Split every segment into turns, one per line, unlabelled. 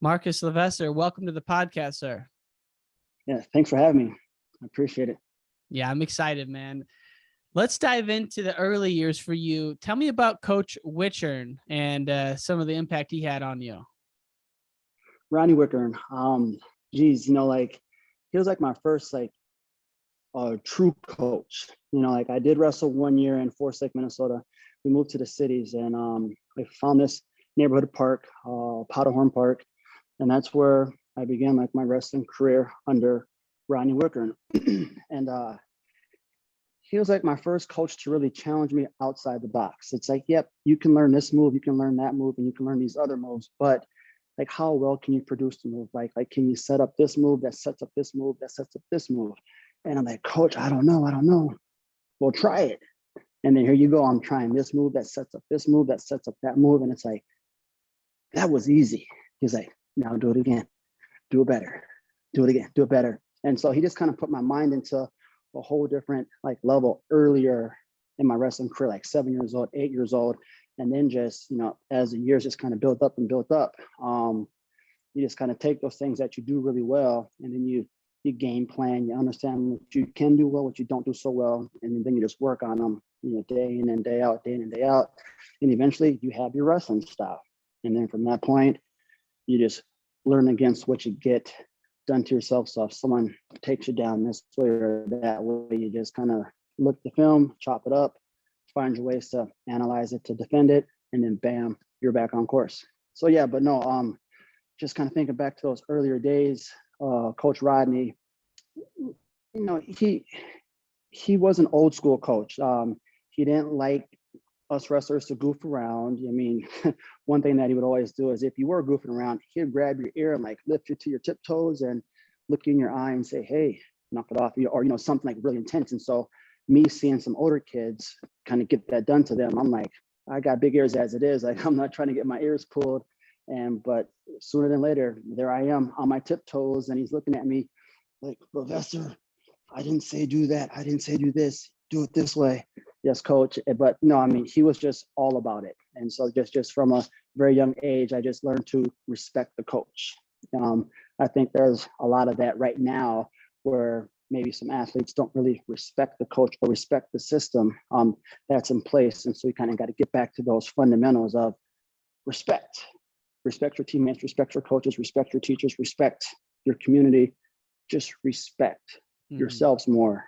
Marcus LeVesseur, welcome to the podcast, sir.
Yeah, thanks for having me. I appreciate it.
Yeah, I'm excited, man. Let's dive into the early years for you. Tell me about Coach Wichern and some of the impact he had on you.
Ronnie Wickern, he was like my first true coach. I did wrestle 1 year in Forest Lake, Minnesota. We moved to the cities and I found this neighborhood park, Powderhorn Park, and that's where I began my wrestling career under Ronnie Wickern. And he was like my first coach to really challenge me outside the box. It's like, yep, you can learn this move, you can learn that move, and you can learn these other moves, but how well can you produce the move? Like can you set up this move that sets up this move that sets up this move? And I'm like, Coach, I don't know. Well, try it. And then here you go. I'm trying this move that sets up this move that sets up that move. And it's like, that was easy. He's like, now do it again. Do it better. Do it again. Do it better. And so he just kind of put my mind into a whole different level earlier in my wrestling career, 7 years old, 8 years old. And then just, as the years just kind of built up, you just kind of take those things that you do really well, and then you game plan, you understand what you can do well, what you don't do so well, and then you just work on them, day in and day out, and eventually you have your wrestling style. And then from that point, you just learn against what you get done to yourself. So if someone takes you down this way or that way, you just kind of look at the film, chop it up, find your ways to analyze it, to defend it, and then bam, you're back on course. So yeah, but no, just kind of thinking back to those earlier days, Coach Rodney, he was an old school coach. He didn't like us wrestlers to goof around. I mean, one thing that he would always do is if you were goofing around, he'd grab your ear and lift you to your tiptoes and look in your eye and say, hey, knock it off, or something really intense. And so me seeing some older kids kind of get that done to them, I'm like, I got big ears as it is. I'm not trying to get my ears pulled. But sooner than later, there I am on my tiptoes, and he's looking at me like, LeVesseur, I didn't say do that. I didn't say do this. Do it this way. Yes, coach. But no, I mean, he was just all about it. And so just from a very young age, I just learned to respect the coach. I think there's a lot of that right now where maybe some athletes don't really respect the coach or respect the system that's in place. And so you kind of got to get back to those fundamentals of respect. Respect your teammates, respect your coaches, respect your teachers, respect your community, just respect yourselves more.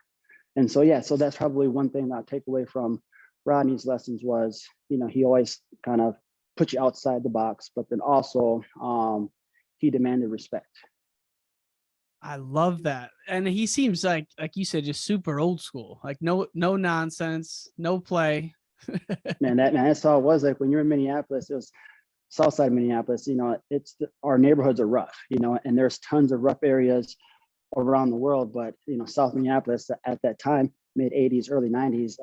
And so, yeah, so that's probably one thing that I take away from Rodney's lessons was, he always kind of put you outside the box, but then also he demanded respect.
I love that. And he seems like you said, just super old school, no nonsense, no play.
That's how it was. When you're in Minneapolis, it was south side of Minneapolis, our neighborhoods are rough, and there's tons of rough areas around the world. But, South Minneapolis at that time, mid 80s, early 90s,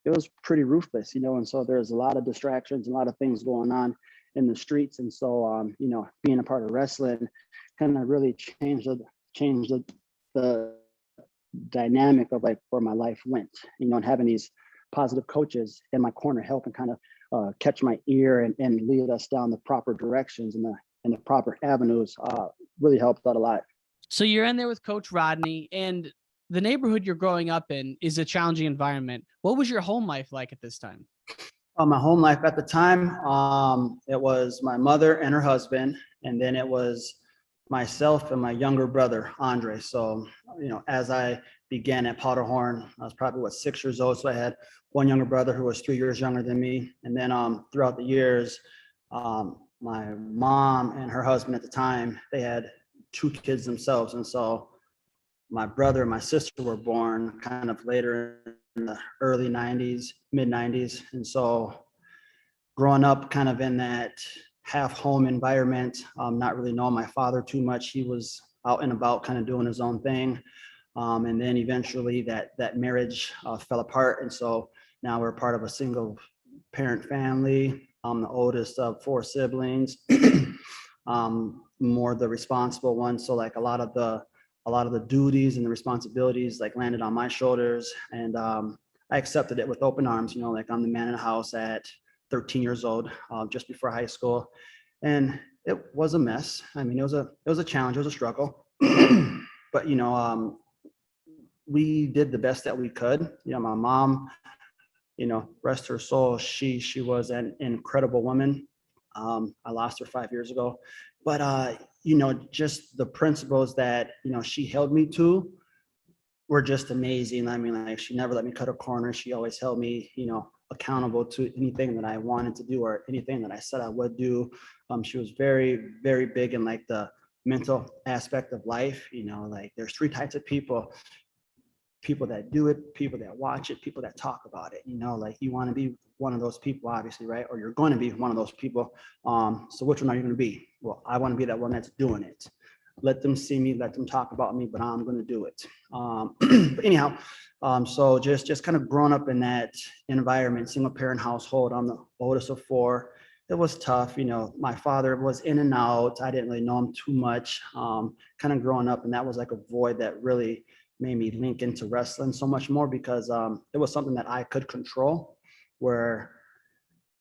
it was pretty ruthless, and so there's a lot of distractions, a lot of things going on in the streets. And so, being a part of wrestling kind of really changed the dynamic of where my life went, and having these positive coaches in my corner helping kind of catch my ear and lead us down the proper directions and the proper avenues really helped out a lot.
So you're in there with Coach Rodney, and the neighborhood you're growing up in is a challenging environment. What was your home life like at this time?
My home life at the time, it was my mother and her husband, and then it was myself and my younger brother, Andre. So, as I began at Powderhorn, I was probably 6 years old. So I had one younger brother who was 3 years younger than me. And then throughout the years, my mom and her husband at the time, they had 2 kids themselves. And so my brother and my sister were born kind of later in the early 90s, mid 90s. And so growing up kind of in that half home environment, not really knowing my father too much. He was out and about kind of doing his own thing. And then eventually that marriage fell apart. And so now we're part of a single parent family. I'm the oldest of 4 siblings, more the responsible one. So a lot of the duties and the responsibilities landed on my shoulders. And I accepted it with open arms, I'm the man in the house at 13 years old, just before high school. And it was a mess. I mean, it was a challenge, it was a struggle. But, we did the best that we could. My mom, rest her soul, she was an incredible woman. I lost her 5 years ago. But, just the principles that, she held me to were just amazing. I mean, like, she never let me cut a corner. She always held me, accountable to anything that I wanted to do or anything that I said I would do. She was very, very big in like the mental aspect of life. Like there's three types of people that do it, people that watch it, people that talk about it. Like you want to be one of those people, obviously, right? Or you're going to be one of those people. So which one are you going to be? Well, I want to be that one that's doing it. Let them see me, let them talk about me, but I'm going to do it. But anyhow, so just kind of growing up in that environment, single parent household. I'm the oldest of four. It was tough. My father was in and out. I didn't really know him too much, kind of growing up. And that was like a void that really made me link into wrestling so much more because it was something that I could control, where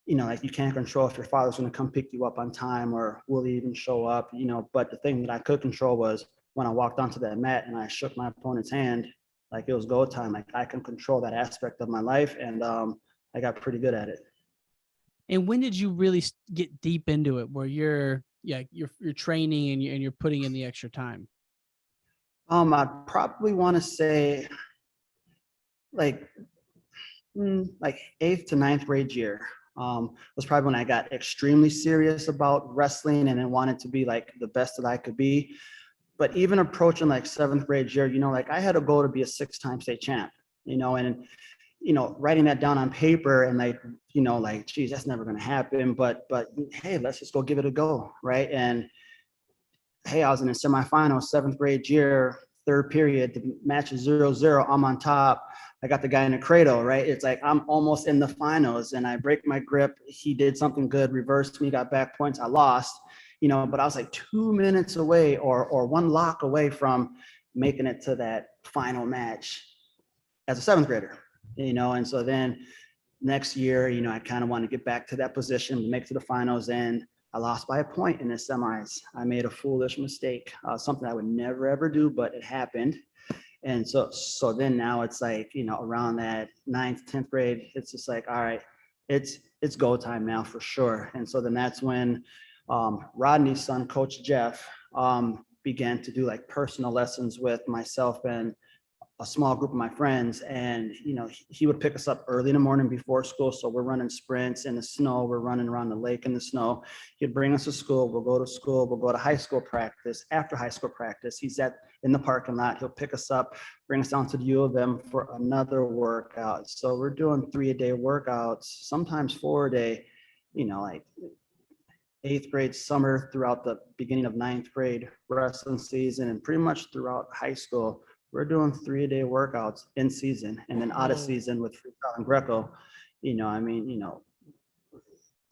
like you can't control if your father's going to come pick you up on time or will he even show up, but the thing that I could control was when I walked onto that mat and I shook my opponent's hand, like it was go time. Like I can control that aspect of my life, and I got pretty good at it.
And when did you really get deep into it where you're training and you're putting in the extra time?
I'd probably want to say like 8th to 9th grade year. Was probably when I got extremely serious about wrestling and then wanted to be like the best that I could be. But even approaching like 7th grade year, like I had a goal to be a 6-time state champ, and writing that down on paper and like, geez, that's never going to happen. But hey, let's just go give it a go. Right. And hey, I was in the semifinals, 7th grade year, 3rd period, the match is 0-0. I'm on top. I got the guy in the cradle, right? It's like I'm almost in the finals and I break my grip. He did something good, reversed me, got back points. I lost, but I was like 2 minutes away or one lock away from making it to that final match as a 7th grader, and so then next year, I kind of want to get back to that position to make it to the finals, and I lost by a point in the semis. I made a foolish mistake, something I would never ever do, but it happened. And so then now it's like, around that 9th, 10th grade, it's just like, all right, it's go time now for sure. And so then that's when Rodney's son, Coach Jeff, began to do like personal lessons with myself and a small group of my friends. And, he would pick us up early in the morning before school. So we're running sprints in the snow. We're running around the lake in the snow. He'd bring us to school. We'll go to school. We'll go to high school practice. After high school practice, he's in the parking lot. He'll pick us up, bring us down to the U of M for another workout. So we're doing 3-a-day workouts, sometimes 4-a-day, like 8th grade summer throughout the beginning of 9th grade wrestling season, and pretty much throughout high school. We're doing 3-a-day workouts in season and then out of season with freestyle and Greco.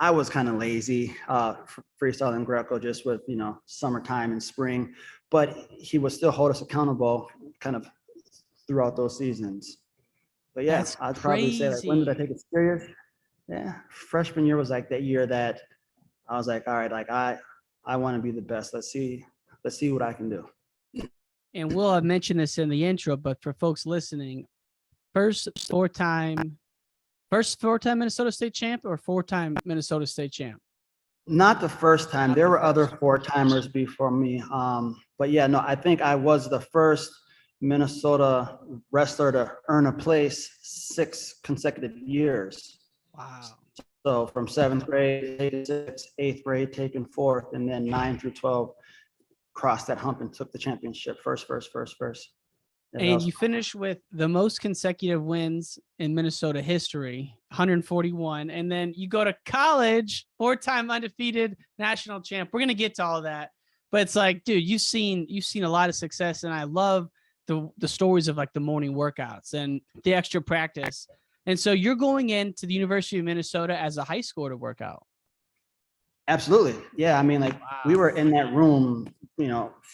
I was kind of lazy freestyle and Greco just with, summertime and spring, but he would still hold us accountable kind of throughout those seasons. But yeah, I'd probably say like, when did I take it serious? Yeah, freshman year was like that year that I was like, all right, like I want to be the best. Let's see what I can do.
And Will, I mentioned this in the intro, but for folks listening, first four-time Minnesota State champ or 4-time Minnesota State champ?
Not the first time. There were other 4-timers before me. But yeah, no, I think I was the first Minnesota wrestler to earn a place 6 consecutive years.
Wow.
So from 7th grade, taking 6th, 8th grade, taking 4th, and then 9 through 12, crossed that hump and took the championship first.
And you finished with the most consecutive wins in Minnesota history, 141. And then you go to college, 4-time undefeated national champ. We're going to get to all that. But it's like, dude, you've seen a lot of success. And I love the stories of like the morning workouts and the extra practice. And so you're going into the University of Minnesota as a high schooler to work out.
Absolutely. Yeah. I mean, like we were in that room,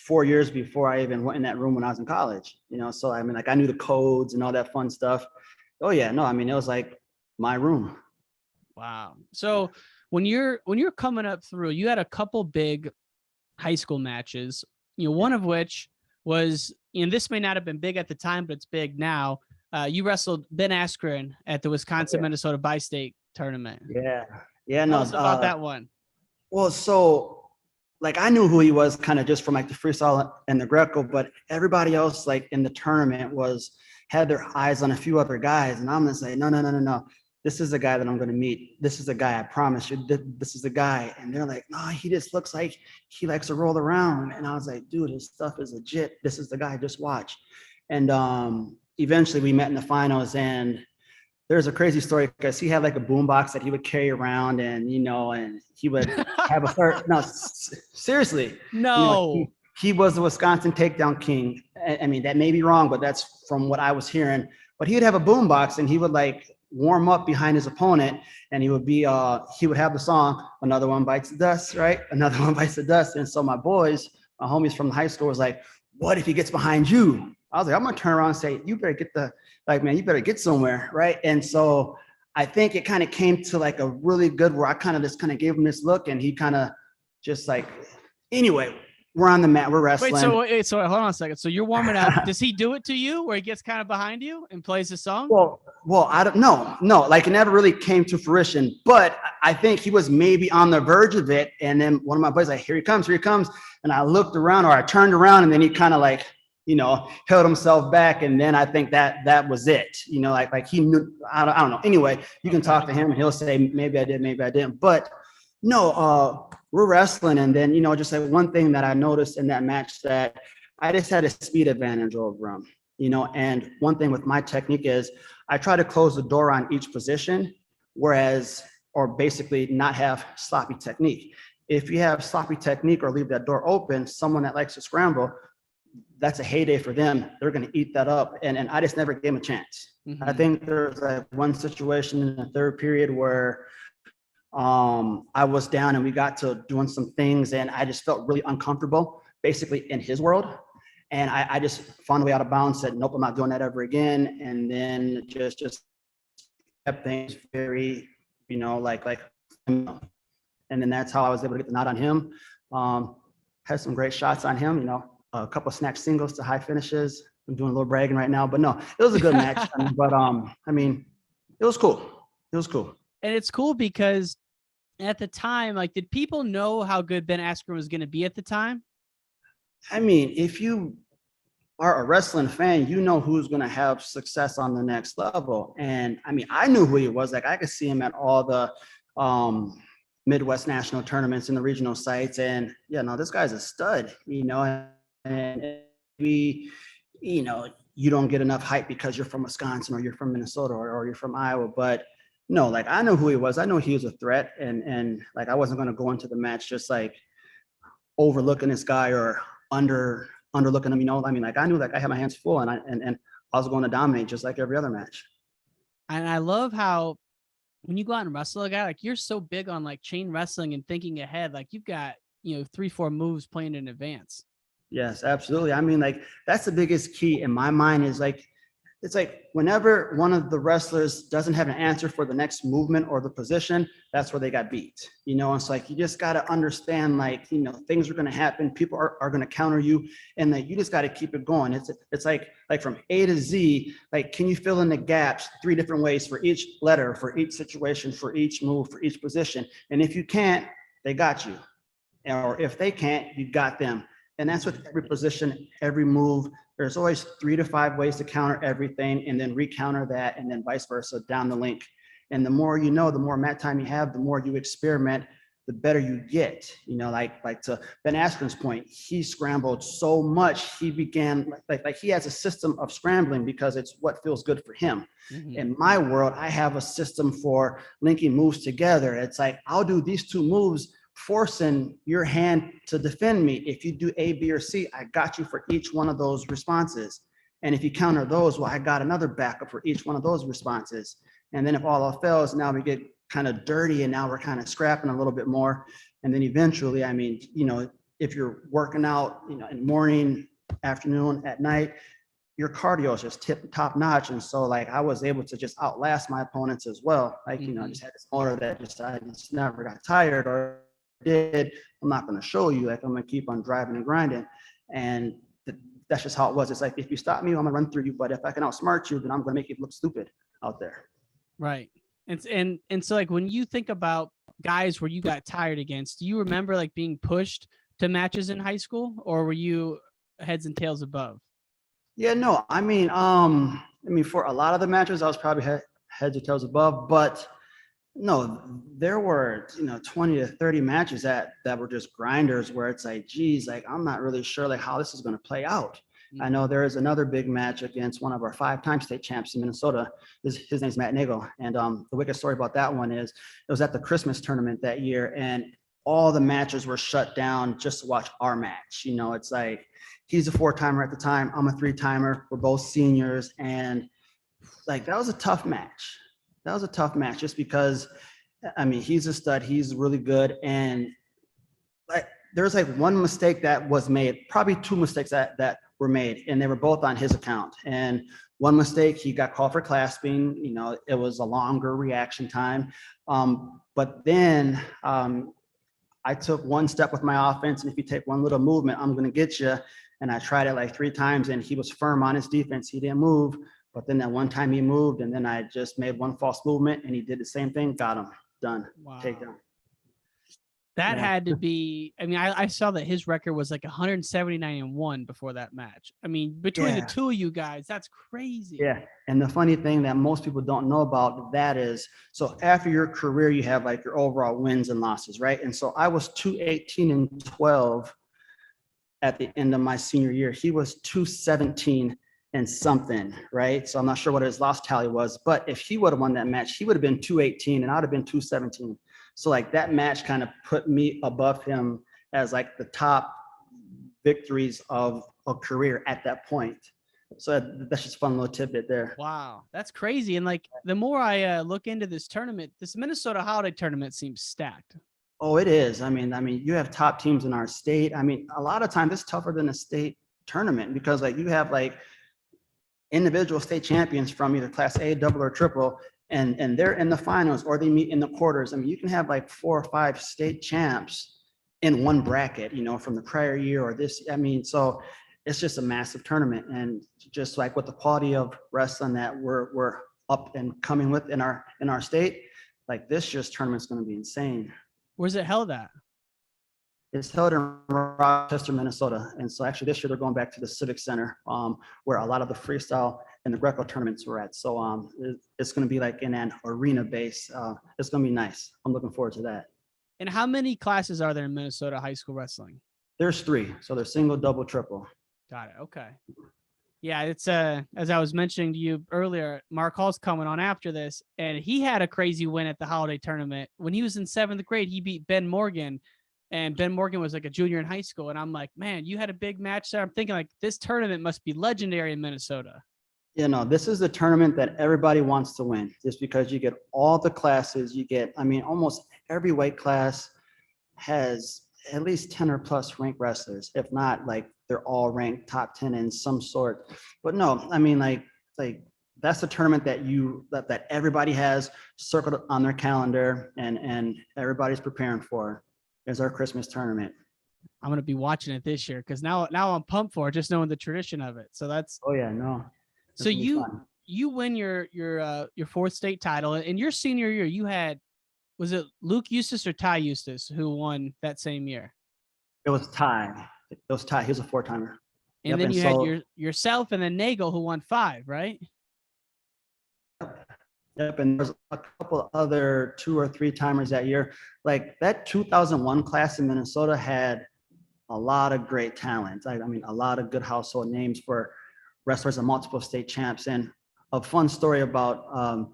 4 years before I even went in that room when I was in college, so I mean, like I knew the codes and all that fun stuff. Oh yeah. No, I mean, it was like my room.
Wow. So when you're coming up through, you had a couple big high school matches, one of which was, and this may not have been big at the time, but it's big now. You wrestled Ben Askren at the Wisconsin-Minnesota bi-state tournament.
Yeah. Yeah.
Tell
No,
us about that one.
Well, so like I knew who he was kind of just from like the freestyle and the Greco, but everybody else like in the tournament had their eyes on a few other guys. And I'm gonna say, no. This is the guy that I'm gonna meet. This is the guy, I promise you, this is the guy. And they're like, no, he just looks like he likes to roll around. And I was like, dude, his stuff is legit. This is the guy, just watch. And eventually we met in the finals, and there's a crazy story because he had like a boombox that he would carry around, and and he would have seriously.
No.
He was the Wisconsin takedown king. I mean, that may be wrong, but that's from what I was hearing. But he would have a boombox, and he would like warm up behind his opponent, and he would have the song, "Another One Bites the Dust," right? Another One Bites the Dust. And so my homies from high school was like, what if he gets behind you? I was like, I'm gonna turn around and say, you better you better get somewhere, right? And so I think it kind of came to like a really good where I kind of gave him this look, and he kind of just like, anyway, we're on the mat, we're wrestling.
Wait, so hold on a second. So you're warming up. Does he do it to you where he gets kind of behind you and plays the song?
Well, I don't know. No, like it never really came to fruition, but I think he was maybe on the verge of it. And then one of my boys like, here he comes. And I looked around, or I turned around, and then he kind of like, held himself back. And then I think that was it, like he knew, I don't know. Anyway, you can talk to him and he'll say, maybe I did, maybe I didn't. But no, we're wrestling. And then, just like one thing that I noticed in that match, that I just had a speed advantage over him, and one thing with my technique is I try to close the door on each position, or basically not have sloppy technique. If you have sloppy technique or leave that door open, someone that likes to scramble, that's a heyday for them. They're going to eat that up. And I just never gave him a chance. Mm-hmm. I think there's like one situation in the third period where I was down and we got to doing some things, and I just felt really uncomfortable basically in his world. And I just found a way out of bounds, said, nope, I'm not doing that ever again. And then just kept things very, and then that's how I was able to get the nod on him. Had some great shots on him, a couple of snatch singles to high finishes. I'm doing a little bragging right now, but no, it was a good match. It was cool. It was cool.
And it's cool because at the time, like, did people know how good Ben Askren was going to be at the time?
If you are a wrestling fan, you know who's going to have success on the next level. And I knew who he was. Like, I could see him at all the Midwest national tournaments and the regional sites. And this guy's a stud, and we, you don't get enough hype because you're from Wisconsin or you're from Minnesota or you're from Iowa. But no, like, I know who he was. I know he was a threat. And like, I wasn't going to go into the match just like overlooking this guy or underlooking him, like, I knew like I had my hands full, and I was going to dominate just like every other match.
And I love how when you go out and wrestle a guy, like, you're so big on like chain wrestling and thinking ahead, like you've got, 3-4 moves planned in advance.
Yes, absolutely. Like, that's the biggest key in my mind is like, it's like whenever one of the wrestlers doesn't have an answer for the next movement or the position, that's where they got beat. It's like, you just got to understand, like, things are going to happen. People are going to counter you, and like, you just got to keep it going. It's like from A to Z, like, can you fill in the gaps 3 different ways for each letter, for each situation, for each move, for each position? And if you can't, they got you. Or if they can't, you got them. And that's with every position, every move. There's always 3 to 5 ways to counter everything, and then recounter that, and then vice versa down the link. And the more the more mat time you have, the more you experiment, the better you get. Like to Ben Askren's point, he scrambled so much. He began like he has a system of scrambling because it's what feels good for him. Mm-hmm. In my world, I have a system for linking moves together. It's like, I'll do these 2 moves, forcing your hand to defend me. If you do A, B, or C, I got you for each one of those responses. And if you counter those, well, I got another backup for each one of those responses. And then if all else fails, now we get kind of dirty, and now we're kind of scrapping a little bit more. And then eventually, if you're working out, in morning, afternoon, at night, your cardio is just top notch. And so like, I was able to just outlast my opponents as well. Like, I just had this motor that I just never got tired, or did, I'm not going to show you. Like, I'm going to keep on driving and grinding. And that's just how it was. It's like, if you stop me, I'm going to run through you. But if I can outsmart you, then I'm going to make you look stupid out there.
Right. And so, like, when you think about guys where you got tired against, do you remember like being pushed to matches in high school, or were you heads and tails above?
Yeah, no, I mean, for a lot of the matches, I was probably heads or tails above, but no, there were, 20 to 30 matches that were just grinders where it's like, geez, like, I'm not really sure like how this is going to play out. I know there is another big match against one of our 5-time state champs in Minnesota. His name's Matt Nagel. And the wicked story about that one is it was at the Christmas tournament that year, and all the matches were shut down just to watch our match. It's like, he's a 4-timer at the time. I'm a 3-timer. We're both seniors. And like, that was a tough match. Just because, he's a stud. He's really good. And like, there was like one mistake that was made, probably 2 mistakes that were made, and they were both on his account. And one mistake, he got called for clasping. It was a longer reaction time. But then I took one step with my offense, and if you take one little movement, I'm going to get you. And I tried it like 3 times, and he was firm on his defense. He didn't move. But then that one time he moved, and then I just made one false movement, and he did the same thing. Got him. Done.
Wow.
Takedown.
That had to be, I saw that his record was like 179-1 before that match. Between the two of you guys, that's crazy.
Yeah. And the funny thing that most people don't know about that is, so after your career, you have like your overall wins and losses, right? And so I was 218-12 at the end of my senior year. He was 217 and something, right? So I'm not sure what his loss tally was, but if he would have won that match, he would have been 218 and I'd have been 217. So like, that match kind of put me above him as like the top victories of a career at that point. So that's just a fun little tidbit there.
Wow, that's crazy. And like, the more I look into this tournament, this Minnesota Holiday Tournament seems stacked.
Oh, it is. You have top teams in our state. A lot of times it's tougher than a state tournament because like, you have like individual state champions from either class A, double or triple, and they're in the finals or they meet in the quarters. You can have like 4 or 5 state champs in one bracket, from the prior year or this. So it's just a massive tournament. And just like with the quality of wrestling that we're up and coming with in our state, like this year's tournament's going to be insane.
Where's it held at?
It's held in Rochester, Minnesota. And so actually this year they're going back to the Civic Center, where a lot of the freestyle and the Greco tournaments were at. So it's going to be like in an arena base. It's going to be nice. I'm looking forward to that.
And how many classes are there in Minnesota high school wrestling?
There's 3. So there's single, double, triple.
Got it. Okay. Yeah, it's as I was mentioning to you earlier, Mark Hall's coming on after this, and he had a crazy win at the holiday tournament. When he was in 7th grade, he beat Ben Morgan. And Ben Morgan was like a junior in high school. And I'm like, man, you had a big match there. I'm thinking like, this tournament must be legendary in Minnesota.
This is the tournament that everybody wants to win just because you get all the classes. You get, almost every weight class has at least 10 or plus ranked wrestlers. If not, like they're all ranked top 10 in some sort. But no, like that's the tournament that everybody has circled on their calendar and everybody's preparing for. Is our Christmas tournament.
I'm gonna be watching it this year because now I'm pumped for it, just knowing the tradition of it. So that's.
Oh yeah, no.
So you win your 4th state title. In your senior year, you had, was it Luke Eustace or Ty Eustace who won that same year?
It was Ty. He was a 4-timer.
And then you had yourself and then Nagel who won 5, right?
Yep, and there's a couple other 2 or 3-timers that year. Like that 2001 class in Minnesota had a lot of great talent. A lot of good household names for wrestlers and multiple state champs. And a fun story about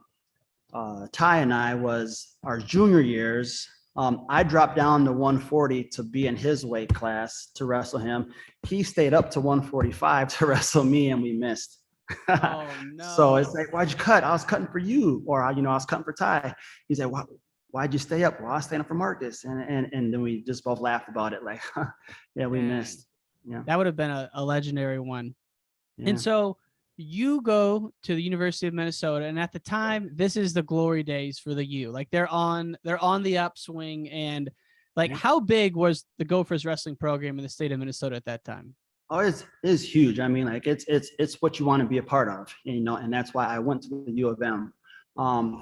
Ty and I was our junior years. I dropped down to 140 to be in his weight class to wrestle him. He stayed up to 145 to wrestle me, and we missed.
Oh, no.
So it's like, why'd you cut? I was cutting for you, or I was cutting for Ty. He said, why'd you stay up? Well, I was staying up for Marcus, and then we just both laughed about it, like, yeah, we missed. Yeah,
that would have been a legendary one.
Yeah.
And so you go to the University of Minnesota, and at the time, this is the glory days for the U. Like they're on the upswing, and Like, how big was the Gophers wrestling program in the state of Minnesota at that time?
Oh, it's huge. I mean, like it's what you want to be a part of, you know, and that's why I went to the U of M.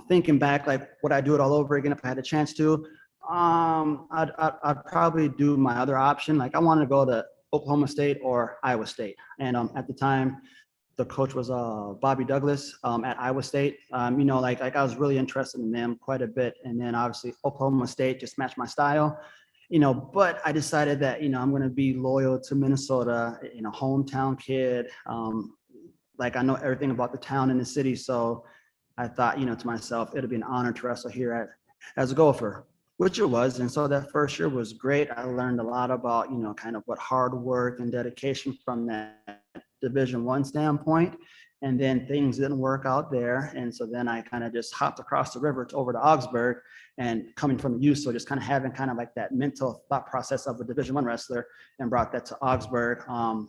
Thinking back, like, would I do it all over again if I had a chance to? I'd probably do my other option. Like, I wanted to go to Oklahoma State or Iowa State, and at the time, the coach was Bobby Douglas at Iowa State. You know, like I was really interested in them quite a bit, and then obviously Oklahoma State just matched my style. You know, but I decided that, you know, I'm going to be loyal to Minnesota, you know, hometown kid. Like, I know everything about the town and the city. So I thought, you know, to myself, it'd be an honor to wrestle here as a Gopher, which it was. And so that first year was great. I learned a lot about, you know, kind of what hard work and dedication from that Division I standpoint. And then things didn't work out there. And so then I kind of just hopped across the river over to Augsburg, and coming from the youth. So just kind of having kind of like that mental thought process of a Division I wrestler, and brought that to Augsburg. I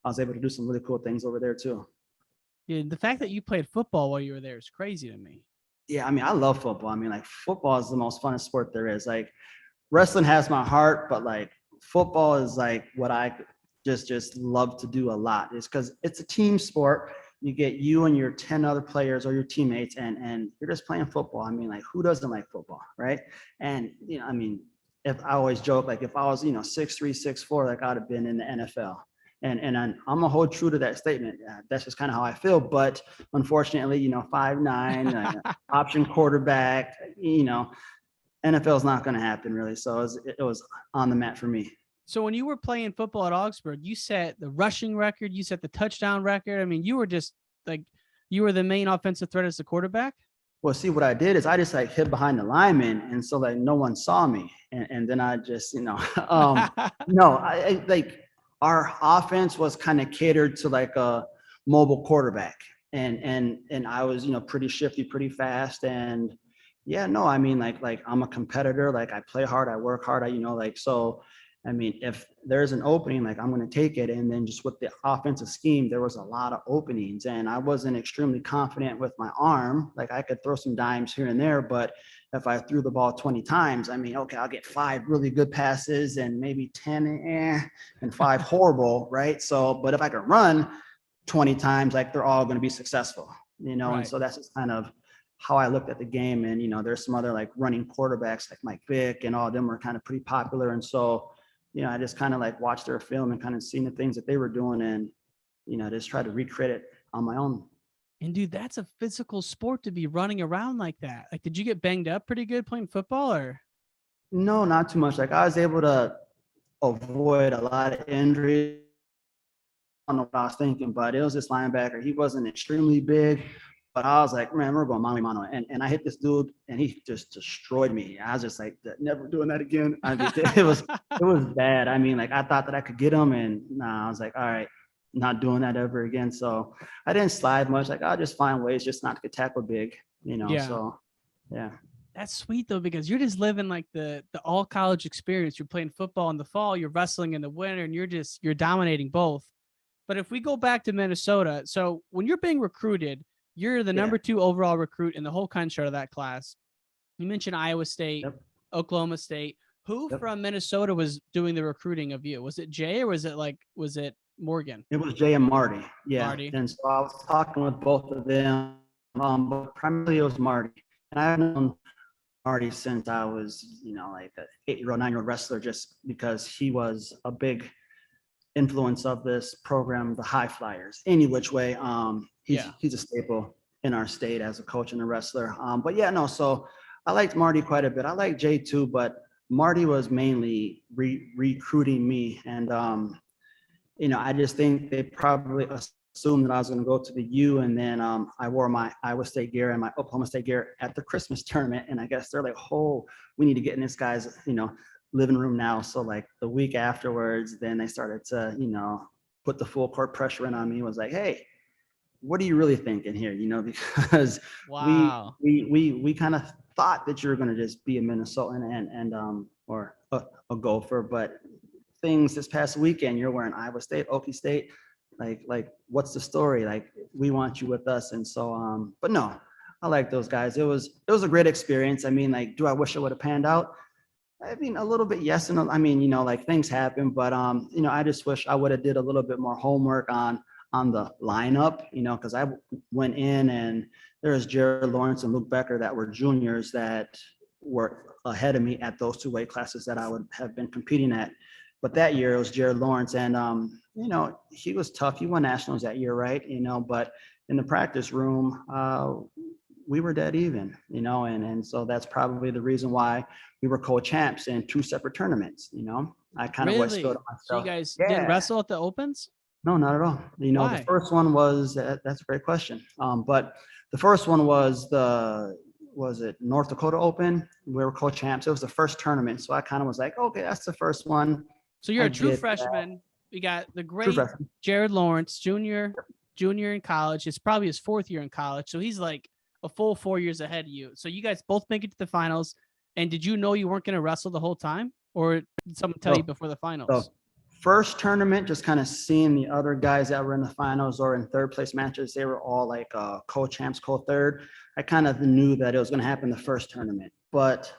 was able to do some really cool things over there too.
Yeah, the fact that you played football while you were there is crazy to me.
Yeah, I mean, I love football. I mean, like, football is the most fun sport there is. Like, wrestling has my heart, but like football is like what I just love to do a lot. Is because it's a team sport. You get you and your 10 other players or your teammates, and you're just playing football. I mean, like, who doesn't like football, right? And, you know, I mean, if I always joke, like, if I was, you know, 6'3", 6'4", like, I'd have been in the NFL. And I'm gonna hold true to that statement. That's just kind of how I feel. But unfortunately, you know, 5'9", option quarterback, you know, NFL is not going to happen really. So it was on the mat for me.
So when you were playing football at Augsburg, you set the rushing record, you set the touchdown record. I mean, you were just like, you were the main offensive threat as the quarterback.
Well, see, what I did is I just like hid behind the lineman, and so like no one saw me. And then I just, you know, no, I like, our offense was kind of catered to like a mobile quarterback. And I was, you know, pretty shifty, pretty fast. And yeah, no, I mean, like I'm a competitor. Like, I play hard, I work hard. You know, like, so, I mean, if there's an opening, like, I'm going to take it. And then just with the offensive scheme, there was a lot of openings, and I wasn't extremely confident with my arm. Like, I could throw some dimes here and there, but if I threw the ball 20 times, I mean, okay, I'll get 5 really good passes and maybe 10 and 5 horrible, right? So, but if I could run 20 times, like, they're all going to be successful, you know? Right. And so that's just kind of how I looked at the game. And, you know, there's some other like running quarterbacks like Mike Vick, and all of them were kind of pretty popular. And so, you know, I just kind of like watched their film and kind of seen the things that they were doing, and, you know, just try to recreate it on my own.
And dude, that's a physical sport to be running around like that. Like, did you get banged up pretty good playing football, or?
No, not too much. Like, I was able to avoid a lot of injuries. I don't know what I was thinking, but it was this linebacker. He wasn't extremely big, but I was like, man, we're going mano a mano. And I hit this dude, and he just destroyed me. I was just like, never doing that again. I mean, it was bad. I mean, like, I thought that I could get him, and I was like, all right, not doing that ever again. So I didn't slide much. Like, I'll just find ways just not to get tackled big, you know? Yeah. So, yeah.
That's sweet though, because you're just living like the all college experience. You're playing football in the fall, you're wrestling in the winter, and you're dominating both. But if we go back to Minnesota, so when you're being recruited, you're the number 2 overall recruit in the whole country out of that class. You mentioned Iowa State, Oklahoma State. Who from Minnesota was doing the recruiting of you? Was it Jay, or was it Morgan?
It was Jay and Marty. Yeah.
Marty.
And so I was talking with both of them, but primarily it was Marty. And I've known Marty since I was, you know, like an 8-year-old, 9-year-old wrestler, just because he was a big influence of this program, the High Flyers. Any which way, he's a staple in our state as a coach and a wrestler. But yeah, no, so I liked Marty quite a bit. I liked Jay too, but Marty was mainly recruiting me. And, you know, I just think they probably assumed that I was going to go to the U, and then I wore my Iowa State gear and my Oklahoma State gear at the Christmas tournament. And I guess they're like, oh, we need to get in this guy's, you know, living room now. So like the week afterwards, then they started to, you know, put the full court pressure in on me. It was like, hey, what are you really thinking here? You know, because we kind of thought that you were going to just be a Minnesotan and or a Gopher, but things this past weekend, you're wearing Iowa State, Okie State, like what's the story? Like, we want you with us. And so, but no, I like those guys. It was a great experience. I mean, like, do I wish it would have panned out?
I mean, a little bit, yes. And I mean, like things happen, but, I just wish I would have did a little bit more homework on the lineup, because I went in and there was Jared Lawrence and Luke Becker that were juniors that were ahead of me at those two weight classes that I would have been competing at. But that year it was Jared Lawrence, and, he was tough. He won nationals that year, right? But in the practice room, we were dead even, and so that's probably the reason why we were co-champs in two separate tournaments. I kind of always feel to myself.
So you guys didn't wrestle at the Opens?
No, not at all.
Why?
The first one was, that's a great question. But the first one was it North Dakota Open? We were co-champs. It was the first tournament. So I kind of was like, okay, that's the first one.
So you're a true freshman. We got the great Jared Lawrence, junior in college. It's probably his fourth year in college. So he's like a full 4 years ahead of you. So you guys both make it to the finals. And did you know you weren't going to wrestle the whole time? Or did someone tell you before the finals?
First tournament, just kind of seeing the other guys that were in the finals or in third place matches, they were all like co-champs, co-third. I kind of knew that it was going to happen the first tournament. But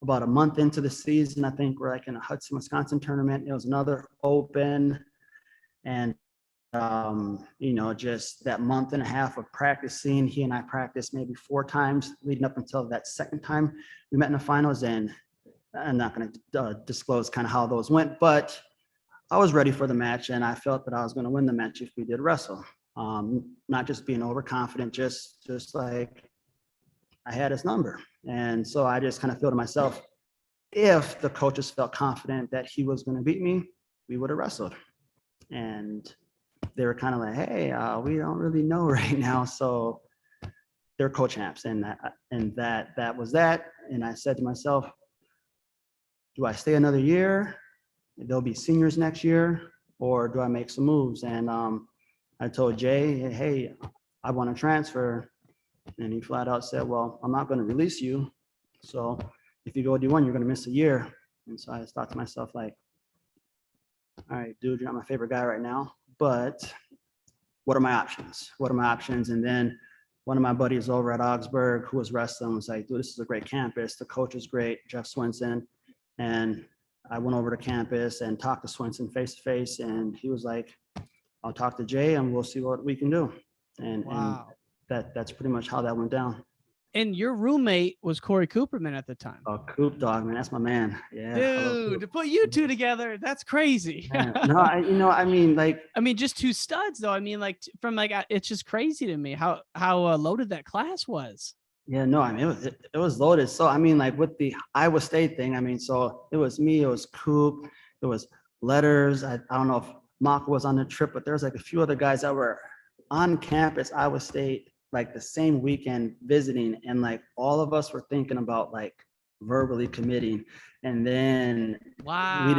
about a month into the season, I think we're like in a Hudson, Wisconsin tournament. It was another Open. And, just that month and a half of practicing, he and I practiced maybe 4 times leading up until that second time we met in the finals. And I'm not going to disclose kind of how those went, but I was ready for the match, and I felt that I was going to win the match if we did wrestle. Not just being overconfident, just like I had his number. And so I just kind of feel to myself, if the coaches felt confident that he was going to beat me, we would have wrestled. And they were kind of like, hey, we don't really know right now. So they're co-champs, and that was that. And I said to myself, do I stay another year? They'll be seniors next year, or do I make some moves? And I told Jay, hey, I want to transfer. And he flat out said, well, I'm not going to release you. So if you go D1, you're going to miss a year. And so I just thought to myself, like, all right, dude, you're not my favorite guy right now, but what are my options? And then one of my buddies over at Augsburg who was wrestling was like, dude, this is a great campus. The coach is great, Jeff Swinson. And I went over to campus and talked to Swinson face to face, and he was like, I'll talk to Jay and we'll see what we can do. And,
wow.
and that's pretty much how that went down.
And your roommate was Corey Cooperman at the time.
Oh, Coop dog, man, that's my man. Yeah.
Dude, to put you two together, that's crazy.
No, I mean,
just two studs though. I mean, like it's just crazy to me how loaded that class was.
Yeah, no, I mean, it was loaded. So, I mean, like with the Iowa State thing, I mean, so it was me, it was Coop, it was Letters. I don't know if Mock was on the trip, but there was like a few other guys that were on campus, Iowa State, like the same weekend visiting. And like all of us were thinking about like verbally committing. And then
wow,
we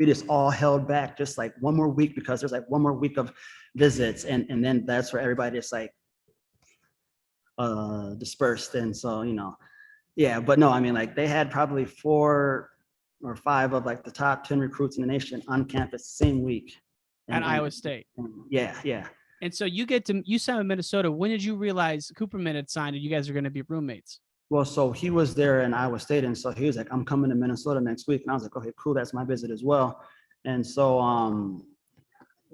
just all held back just like one more week because there's like one more week of visits. And then that's where everybody just like, dispersed. And so, yeah, but no, I mean, like they had probably 4 or 5 of like the top 10 recruits in the nation on campus same week.
At Iowa State.
Yeah.
And so you signed with Minnesota. When did you realize Cooperman had signed and you guys are going to be roommates?
Well, so he was there in Iowa State. And so he was like, I'm coming to Minnesota next week. And I was like, okay, cool. That's my visit as well. And so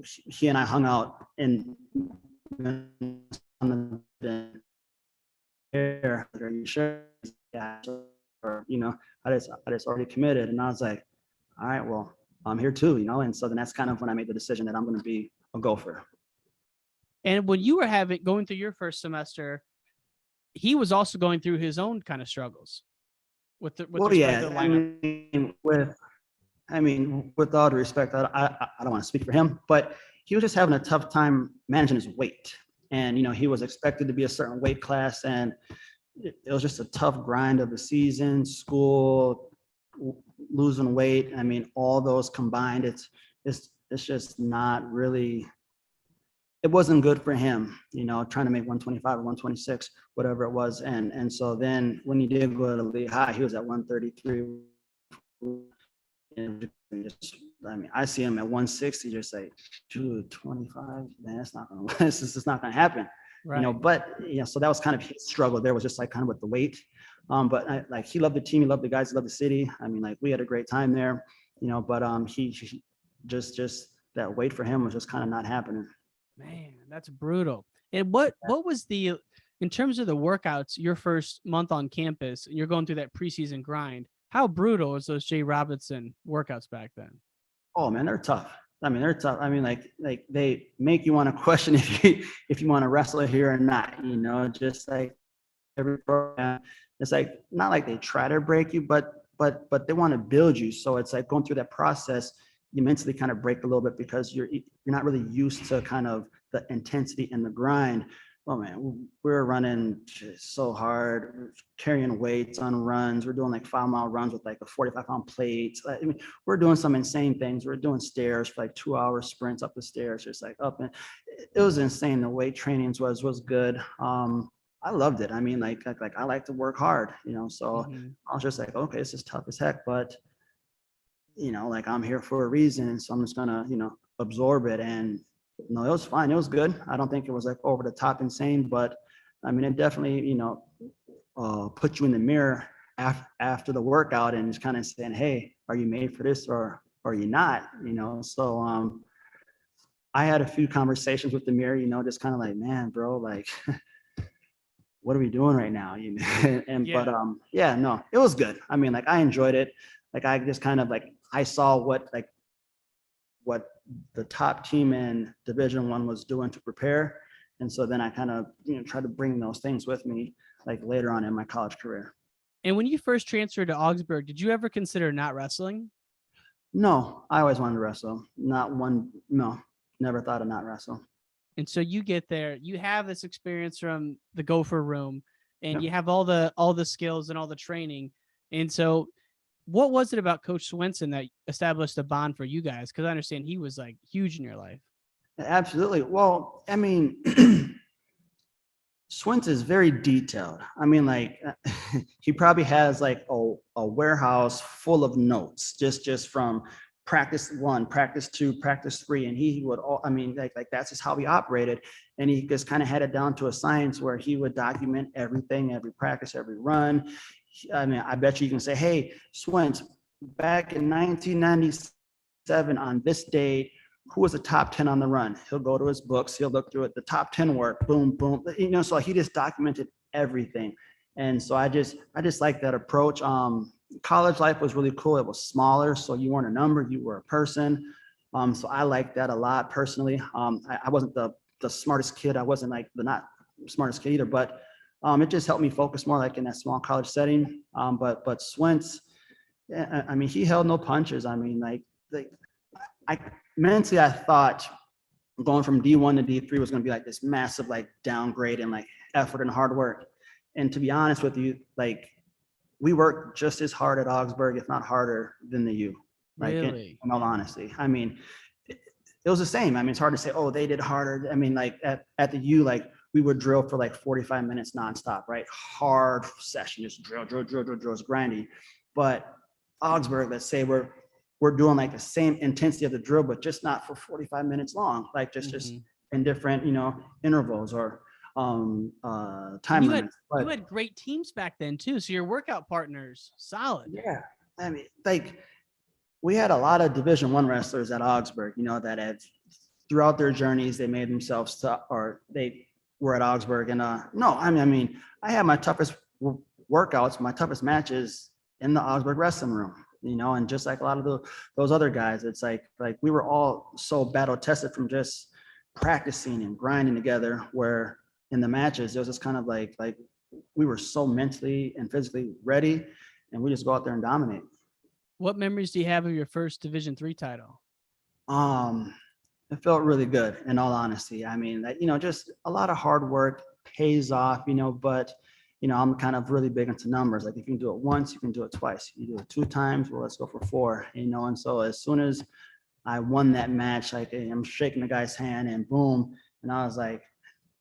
he and I hung out in are you sure? Yeah, or I just already committed. And I was like, all right, well, I'm here too, and so then that's kind of when I made the decision that I'm going to be a gopher.
And when you were going through your first semester, he was also going through his own kind of struggles with the lineup.
I mean, with all due respect, I don't want to speak for him, but he was just having a tough time managing his weight. And, he was expected to be a certain weight class, and it was just a tough grind of the season, school, losing weight. I mean, all those combined, it's just not really, it wasn't good for him, trying to make 125 or 126, whatever it was. And so then when he did go to Lehigh, he was at 133. And I see him at 160, just like, dude, 25, man, it's not gonna, this is not gonna happen,
right.
But so that was kind of his struggle there, was just like kind of with the weight. But like he loved the team, he loved the guys, he loved the city. I mean, like we had a great time there, you know, but he just that wait for him was just kind of not happening.
Man, that's brutal. And what was the, in terms of the workouts, your first month on campus, you're going through that preseason grind. How brutal was those Jay Robinson workouts back then?
Oh man, they're tough. I mean, they're tough. I mean, like they make you want to question if you want to wrestle here or not, you know, just like every program. It's like not like they try to break you, but they want to build you. So it's like going through that process, you mentally kind of break a little bit because you're not really used to kind of the intensity and the grind. Oh man, we're running so hard, we're carrying weights on runs. We're doing like 5-mile runs with like a 45-pound plate. I mean, we're doing some insane things. We're doing stairs for like 2-hour sprints up the stairs, just like up, and it was insane. The weight trainings was good. I loved it. I mean, like I like to work hard, you know. So I was just like, okay, this is tough as heck, but you know, like I'm here for a reason, so I'm just gonna, you know, absorb it. And no, it was fine. It was good. I don't think it was like over the top insane, but I mean, it definitely, you know, put you in the mirror after the workout and just kind of saying, hey, are you made for this or are you not? You know, so I had a few conversations with the mirror, you know, just kind of like, man, bro, like, what are we doing right now? You know, and
Yeah.
but yeah, no, it was good. I mean, like I enjoyed it. Like I just kind of like I saw what the top team in Division I was doing to prepare. And so then I kind of, you know, try to bring those things with me like later on in my college career.
And when you first transferred to Augsburg, did you ever consider not wrestling?
No, I always wanted to wrestle. No, never thought of not wrestle.
And so you get there, you have this experience from the Gopher room, and
Yep.
you have all the skills and all the training. And so what was it about Coach Swenson that established a bond for you guys? Because I understand he was like huge in your life.
Absolutely. Well, I mean, Swint is very detailed. I mean, like he probably has like a warehouse full of notes, just from practice 1, practice 2, practice 3, and he would all. I mean, like that's just how he operated, and he just kind of had it down to a science where he would document everything, every practice, every run. I mean, I bet you can say, hey, Swint, back in 1997 on this date, who was the top 10 on the run? He'll go to his books, he'll look through it, the top 10 work, boom, boom. You know, so he just documented everything. And so I just like that approach. College life was really cool. It was smaller, so you weren't a number, you were a person. So I like that a lot personally. I wasn't the smartest kid. I wasn't like the not smartest kid either, but it just helped me focus more like in that small college setting. But Swentz, I mean, he held no punches. I mean, I mentally, I thought going from D1 to D3 was going to be like this massive like downgrade and like effort and hard work. And to be honest with you, like we worked just as hard at Augsburg, if not harder than the U. Like
Really?
in all honesty, I mean, it was the same. I mean, it's hard to say, oh, they did harder. I mean, like at the U, like we would drill for like 45 minutes nonstop, right? Hard session, just drill, it's grindy. But Augsburg, let's say we're doing like the same intensity of the drill, but just not for 45 minutes long, like just in different, you know, intervals or time limits.
You had great teams back then too. So your workout partners, solid.
Yeah. I mean, like we had a lot of Division I wrestlers at Augsburg, you know, that had throughout their journeys, they made themselves or they were at Augsburg. And no, I mean, I had my toughest workouts, my toughest matches in the Augsburg wrestling room. You know, and just like a lot of those other guys, it's like we were all so battle tested from just practicing and grinding together, where in the matches, it was just kind of like we were so mentally and physically ready, and we just go out there and dominate.
What memories do you have of your first Division III title?
It felt really good, in all honesty. I mean, you know, just a lot of hard work pays off, you know, but you know, I'm kind of really big into numbers. Like if you can do it once, you can do it twice. You do it 2 times, well, let's go for 4, you know? And so as soon as I won that match, like I'm shaking the guy's hand and boom. And I was like,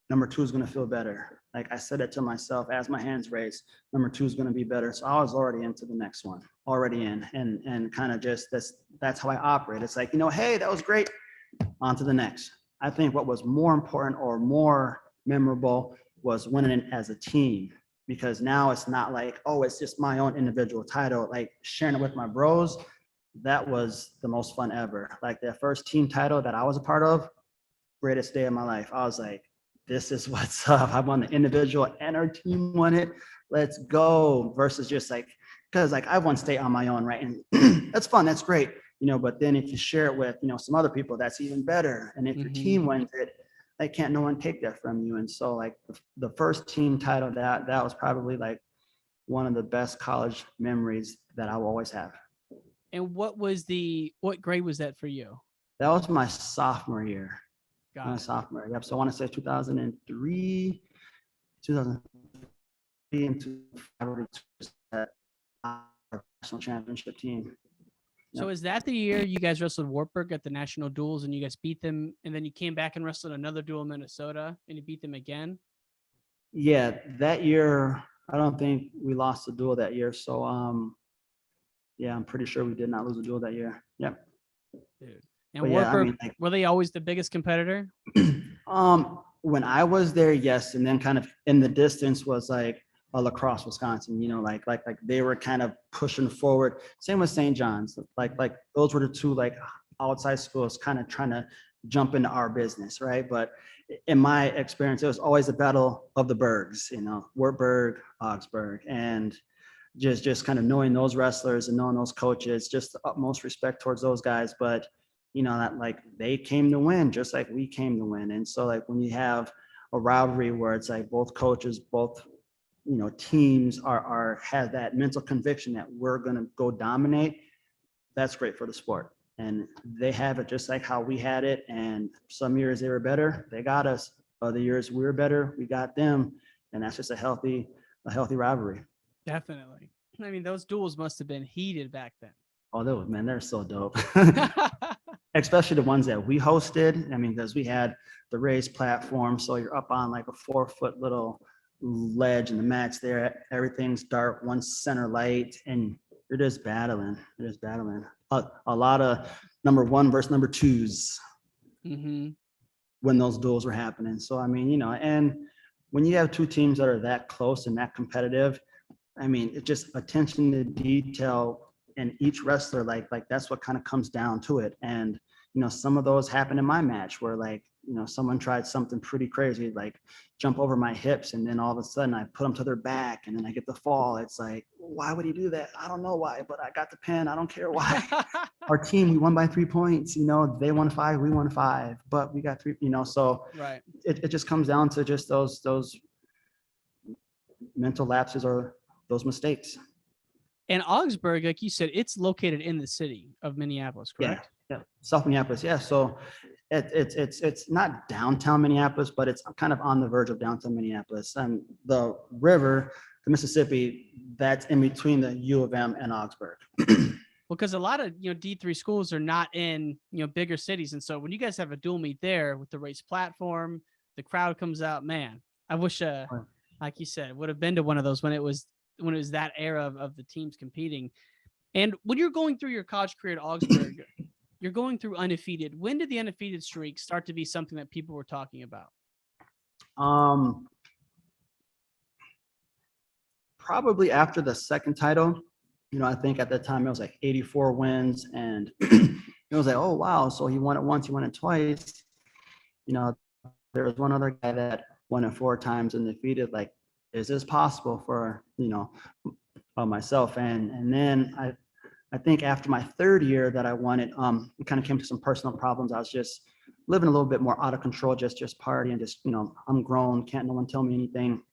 number 2 is going to feel better. Like I said it to myself as my hands raised, number 2 is going to be better. So I was already into the next one, already in, and kind of just that's how I operate. It's like, you know, hey, that was great. On to the next. I think what was more important or more memorable was winning it as a team. because now it's not like, oh, it's just my own individual title. Like sharing it with my bros, that was the most fun ever. Like the first team title that I was a part of, greatest day of my life. I was like, this is what's up. I won the individual and our team won it. Let's go. Versus just like, because like I won state on my own, right? And that's fun. That's great. But then if you share it with, some other people, that's even better. And if your team wins it, like can't no one take that from you. And so like the first team title, that was probably like one of the best college memories that I will always have.
And what grade was that for you?
That was my sophomore year.
Got it.
Sophomore. Yep. So I want to say 2003, 2003 and 2005 national championship team.
So is that the year you guys wrestled Wartburg at the national duels and you guys beat them, and then you came back and wrestled another duel in Minnesota and you beat them again?
Yeah, that year I don't think we lost a duel that year. So yeah, I'm pretty sure we did not lose a duel that year. Yep.
Dude. And
But
Wartburg,
yeah,
were they always the biggest competitor?
When I was there, yes, and then kind of in the distance was like Lacrosse, Wisconsin. Like they were kind of pushing forward. Same with St. John's. Like those were the two like outside schools kind of trying to jump into our business, right? But in my experience, it was always a battle of the burgs. Wartburg, Augsburg, and just kind of knowing those wrestlers and knowing those coaches, just the utmost respect towards those guys. But that like they came to win just like we came to win. And so like when you have a rivalry where it's like both coaches, both teams have that mental conviction that we're going to go dominate, that's great for the sport. And they have it just like how we had it. And some years they were better, they got us. Other years we were better, we got them. And that's just a healthy rivalry.
Definitely. I mean, those duels must have been heated back then.
Oh, they're so dope. Especially the ones that we hosted. I mean, because we had the raised platform. So you're up on like a 4-foot little ledge and the mat's there. Everything's dark, one center light, and you're just battling. A lot of number one versus number twos when those duels were happening. So, I mean, and when you have two teams that are that close and that competitive, I mean, it's just attention to detail. And each wrestler, like that's what kind of comes down to it. And, some of those happen in my match where like, someone tried something pretty crazy, like jump over my hips. And then all of a sudden I put them to their back and then I get the fall. It's like, why would he do that? I don't know why, but I got the pin. I don't care why. Our team, we won by 3 points, they won 5, we won 5, but we got 3, so
right.
It just comes down to just those mental lapses or those mistakes.
And Augsburg, like you said, it's located in the city of Minneapolis, correct?
Yeah. South Minneapolis. Yeah. So it's not downtown Minneapolis, but it's kind of on the verge of downtown Minneapolis. And the river, the Mississippi, that's in between the U of M and Augsburg.
Well, because a lot of D3 schools are not in bigger cities, and so when you guys have a dual meet there with the race platform, the crowd comes out. Man, I wish, like you said, would have been to one of those when it was that era of the teams competing. And when you're going through your college career at Augsburg, you're going through undefeated. When did the undefeated streak start to be something that people were talking about?
Probably after the second title. I think at that time it was like 84 wins, and it was like, oh wow, so he won it once, he won it twice. There was one other guy that won it 4 times and defeated. Like, is this possible for myself? And then I think after my 3rd year that I won it, it kind of came to some personal problems. I was just living a little bit more out of control, just partying, just I'm grown, can't no one tell me anything,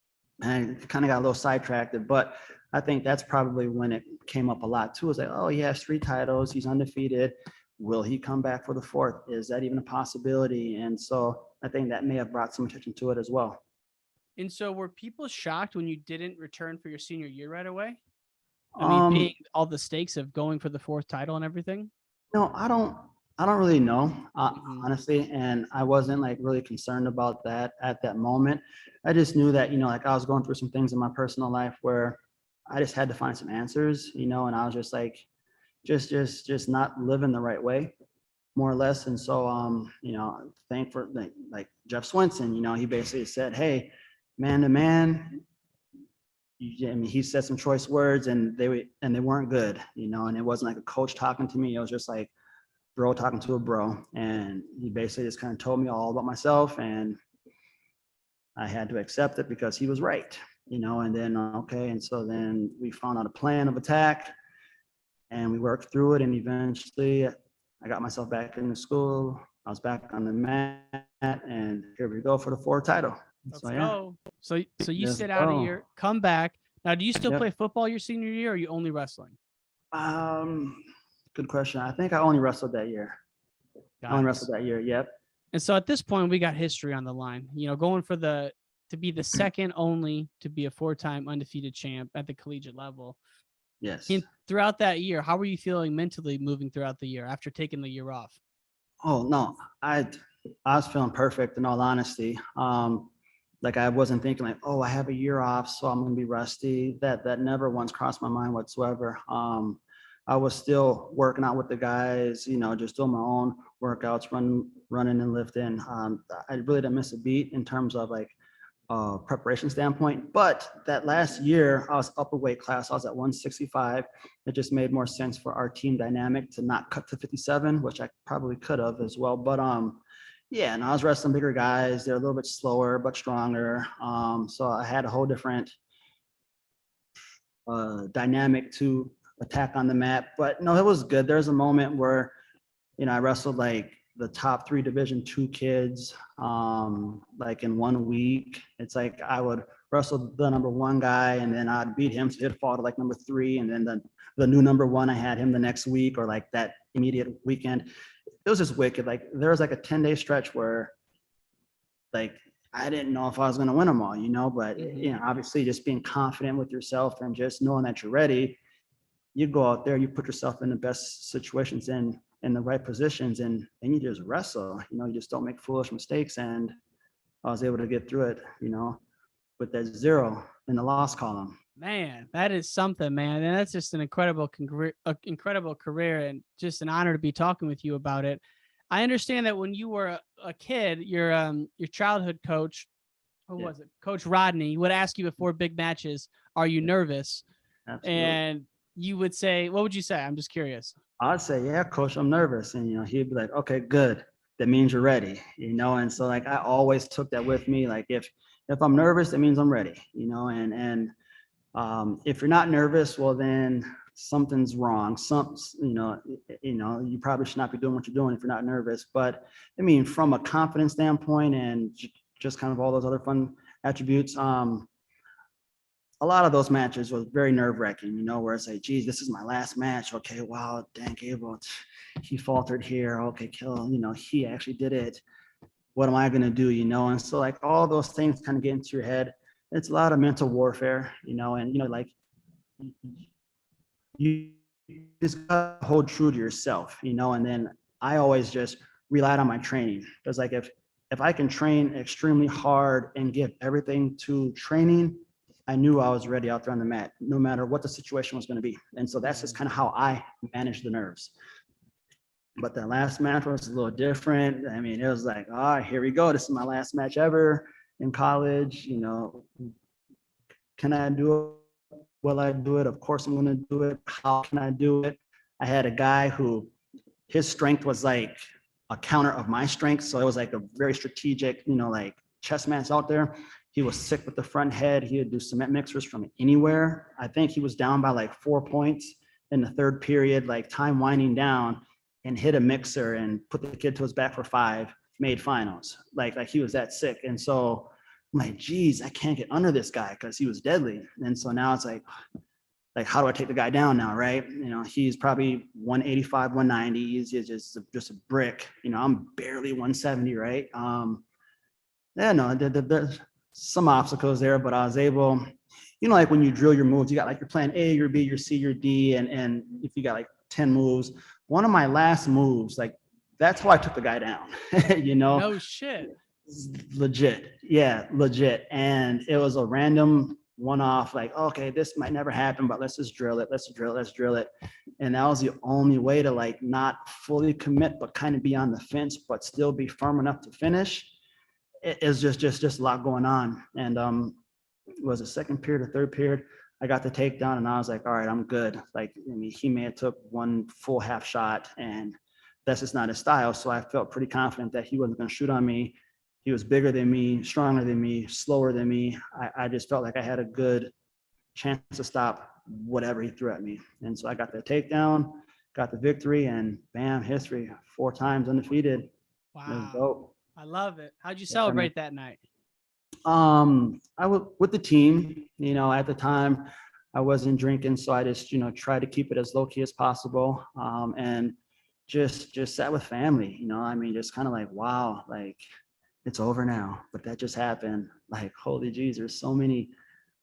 and I kind of got a little sidetracked. But I think that's probably when it came up a lot too. It was like, oh, he has 3 titles, he's undefeated. Will he come back for the 4th? Is that even a possibility? And so I think that may have brought some attention to it as well.
And so were people shocked when you didn't return for your senior year right away? I mean, being all the stakes of going for the 4th title and everything?
No, I don't really know, honestly. And I wasn't like really concerned about that at that moment. I just knew that, like I was going through some things in my personal life where I just had to find some answers, and I was just like, just not living the right way, more or less. And so, thankful, like Jeff Swenson, he basically said, hey, man to man, I mean, he said some choice words and they weren't good, and it wasn't like a coach talking to me. It was just like bro talking to a bro. And he basically just kind of told me all about myself, and I had to accept it because he was right, and then, okay. And so then we found out a plan of attack and we worked through it. And eventually I got myself back into school. I was back on the mat, and here we go for the 4th title.
Let's go. So you
Let's
sit out a
go.
year, come back. Now, do you still
Yep.
play football your senior year, or are you only wrestling?
Good question. I think I only wrestled that year. Yep.
And so at this point, we got history on the line. Going for to be the second only to be a 4-time undefeated champ at the collegiate level.
Yes.
And throughout that year, how were you feeling mentally moving throughout the year after taking the year off?
Oh no, I was feeling perfect, in all honesty. Like I wasn't thinking like, oh, I have a year off, so I'm gonna be rusty. That never once crossed my mind whatsoever. I was still working out with the guys, just doing my own workouts, running and lifting. I really didn't miss a beat in terms of like preparation standpoint. But that last year, I was upper weight class. I was at 165. It just made more sense for our team dynamic to not cut to 57, which I probably could have as well. But yeah, and I was wrestling bigger guys. They're a little bit slower but stronger. So I had a whole different dynamic to attack on the mat. But no, it was good. There's a moment where, I wrestled like the top 3 Division II kids, like in 1 week. It's like I would wrestle the number 1 guy, and then I'd beat him, so he'd fall to like number 3, and then the new number 1, I had him the next week, or like that immediate weekend. It was just wicked. Like there was like a 10-day stretch where like I didn't know if I was going to win them all, but obviously just being confident with yourself and just knowing that you're ready, you go out there, you put yourself in the best situations and in the right positions, and you just wrestle, you just don't make foolish mistakes. And I was able to get through it, with that 0 in the loss column.
Man, that is something, man. And that's just an incredible career, and just an honor to be talking with you about it. I understand that when you were a kid, your childhood coach, who was it? Coach Rodney would ask you before big matches, "Are you nervous?"
Absolutely.
And you would say, what would you say? I'm just curious.
I'd say, yeah, coach, I'm nervous. And, he'd be like, okay, good. That means you're ready, And so like, I always took that with me. Like if I'm nervous, that means I'm ready, and if you're not nervous, well, then something's wrong. You probably should not be doing what you're doing if you're not nervous. But I mean, from a confidence standpoint and just kind of all those other fun attributes, a lot of those matches was very nerve-wracking, where it's like, geez, this is my last match. Okay, wow, Dan Gable, he faltered here. Okay, he actually did it. What am I going to do, And so like all those things kind of get into your head. It's a lot of mental warfare, and, like you just gotta hold true to yourself, and then I always just relied on my training. Because like if I can train extremely hard and give everything to training, I knew I was ready out there on the mat, no matter what the situation was going to be. And so that's just kind of how I managed the nerves. But the last match was a little different. I mean, it was like, here we go. This is my last match ever in college. Can I do it? Will I do it? Of course I'm going to do it. How can I do it? I had a guy who his strength was like a counter of my strength. So it was like a very strategic, like chess match out there. He was sick with the front head. He would do cement mixers from anywhere. I think he was down by like 4 points in the 3rd period, like time winding down, and hit a mixer and put the kid to his back for 5, made finals. Like he was that sick. And so I'm like, geez, I can't get under this guy because he was deadly. And so now it's like, how do I take the guy down now, right? He's probably 185, 190. He's just a brick. I'm barely 170, right? There's some obstacles there, but I was able, like when you drill your moves, you got like your plan A, your B, your C, your D, and if you got like 10 moves, one of my last moves, like that's how I took the guy down,
No shit.
Legit. Yeah, legit. And it was a random one-off, like, okay, this might never happen, but let's just drill it. Let's drill it. And that was the only way to like not fully commit, but kind of be on the fence, but still be firm enough to finish. It's just a lot going on. And was a second period or third period. I got the takedown and I was like, all right, I'm good. Like, I mean, he may have took one full half shot and that's just not his style. So I felt pretty confident that he wasn't going to shoot on me. He was bigger than me, stronger than me, slower than me. I just felt like I had a good chance to stop whatever he threw at me. And so I got the takedown, got the victory, and bam, history. 4 times undefeated. It was
Wow.
dope.
I love it. How'd you celebrate that night?
I was with the team, at the time I wasn't drinking. So I just, tried to keep it as low key as possible. And just sat with family, I mean, just kind of like, wow, like it's over now, but that just happened. Like, holy geez, there's so many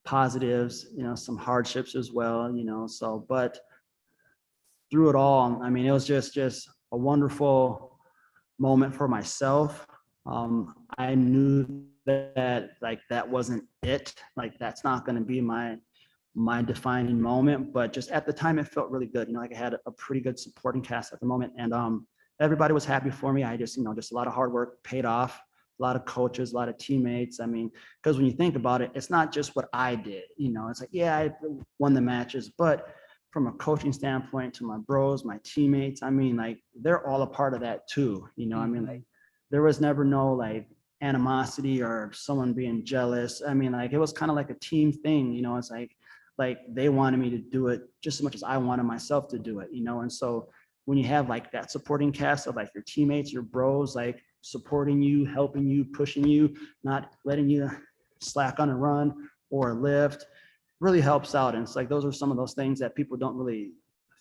positives, some hardships as well, so, but through it all, I mean, it was just a wonderful moment for myself. I knew that like that wasn't it. Like that's not going to be my defining moment, but just at the time it felt really good. Like I had a pretty good supporting cast at the moment, and everybody was happy for me. I just, just a lot of hard work paid off. A lot of coaches, a lot of teammates. I mean, because when you think about it, it's not just what I did. It's like, yeah, I won the matches, but from a coaching standpoint, to my bros, my teammates, I mean, like they're all a part of that too. I mean, like there was never no like animosity or someone being jealous. I mean, like it was kind of like a team thing. It's like they wanted me to do it just as much as I wanted myself to do it. And so when you have like that supporting cast of like your teammates, your bros, like supporting you, helping you, pushing you, not letting you slack on a run or lift, really helps out. And it's like those are some of those things that people don't really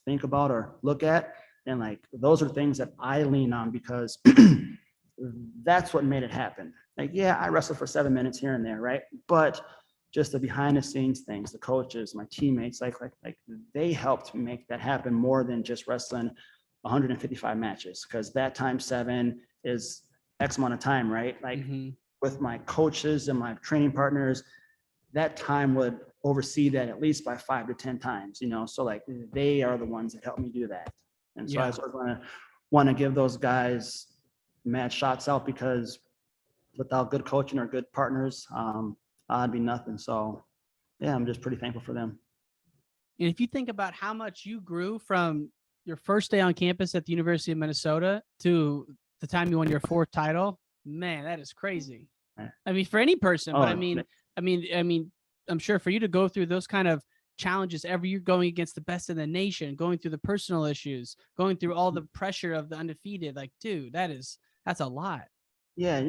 think about or look at. And like those are things that I lean on because that's what made it happen. Like, yeah, I wrestled for 7 minutes here and there, right? But just the behind the scenes things, the coaches, my teammates, like they helped make that happen more than just wrestling 155 matches, because that times 7 is X amount of time, right? Like with my coaches and my training partners, that time would oversee that at least by 5 to 10 times, so like they are the ones that helped me do that. And so I sort of want to give those guys mad shots out, because without good coaching or good partners, I'd be nothing. So yeah, I'm just pretty thankful for them.
And if you think about how much you grew from your first day on campus at the University of Minnesota to the time you won your 4th title, man, that is crazy. I mean, for any person, but I mean, I'm sure for you to go through those kind of challenges every year, going against the best in the nation, going through the personal issues, going through all the pressure of the undefeated, like, dude, that's a lot.
Yeah.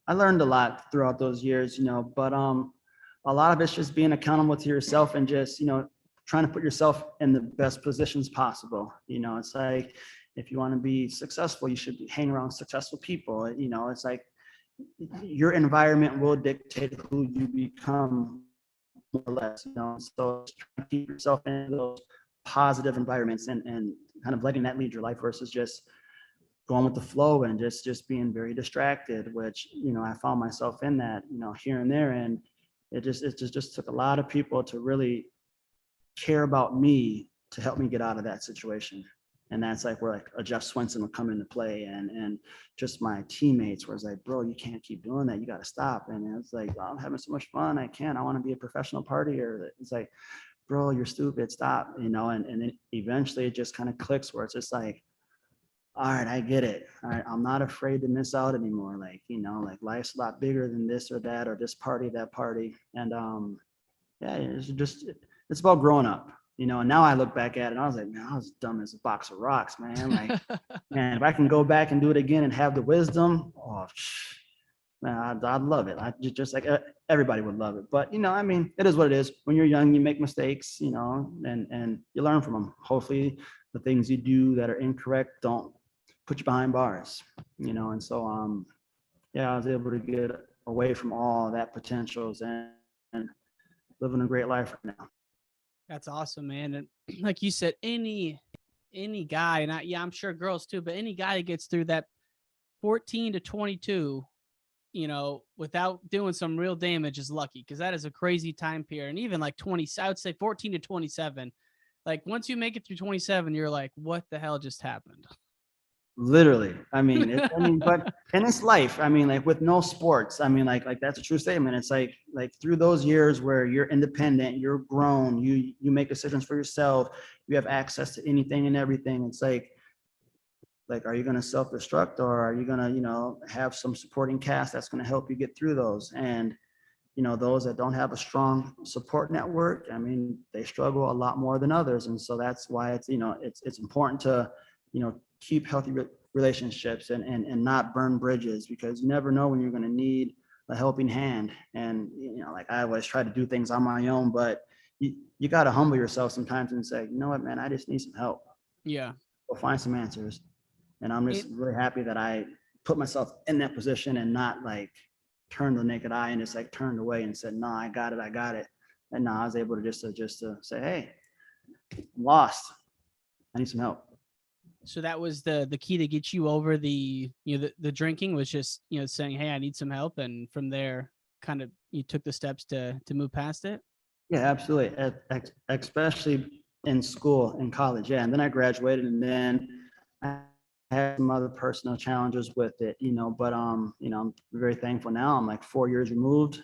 I learned a lot throughout those years, but a lot of it's just being accountable to yourself and just, trying to put yourself in the best positions possible. It's like, if you want to be successful, you should hang around successful people. It's like your environment will dictate who you become, more or less. So trying to keep yourself in those positive environments and kind of letting that lead your life versus just going with the flow and just being very distracted, which, I found myself in that, here and there. And it just took a lot of people to really care about me to help me get out of that situation. And that's like where like a Jeff Swenson would come into play, and just my teammates where it's like, bro, you can't keep doing that. You got to stop. And it's like, oh, I'm having so much fun. I want to be a professional partier. It's like, bro, you're stupid. Stop. And then eventually it just kind of clicks where it's just like, all right, I get it. All right, I'm not afraid to miss out anymore. Like, like life's a lot bigger than this or that, or this party, that party. And yeah, it's about growing up. And now I look back at it and I was like, man, I was dumb as a box of rocks, man. Like, man, if I can go back and do it again and have the wisdom, oh, man, I'd love it. I just like everybody would love it. But, I mean, it is what it is. When you're young, you make mistakes, and you learn from them. Hopefully the things you do that are incorrect don't put you behind bars, and so, yeah, I was able to get away from all that potentials and living a great life right now.
That's awesome, man. And like you said, any guy, and I'm sure girls too, but any guy that gets through that 14 to 22, without doing some real damage is lucky, because that is a crazy time period. And even like I would say 14 to 27, like once you make it through 27, you're like, what the hell just happened?
Literally. I mean, but and it's life. I mean, like with no sports, I mean, like that's a true statement. It's like through those years where you're independent, you're grown, you make decisions for yourself, you have access to anything and everything. It's like, are you going to self-destruct, or are you going to, have some supporting cast that's going to help you get through those? And, those that don't have a strong support network, I mean, they struggle a lot more than others. And so that's why it's, it's important to, keep healthy relationships and not burn bridges, because you never know when you're going to need a helping hand. And, like I always try to do things on my own, but you got to humble yourself sometimes and say, you know what, man, I just need some help.
Yeah.
Go find some answers. And I'm just really happy that I put myself in that position and not like turn the naked eye and just like turned away and said, no, I got it. And now I was able to just to say, hey, I'm lost. I need some help.
So that was the key to get you over the drinking, was just, saying, hey, I need some help. And from there, kind of, you took the steps to move past it.
Yeah, absolutely. Especially in school, in college. Yeah. And then I graduated, and then I had some other personal challenges with it, but, I'm very thankful now. I'm like 4 years removed.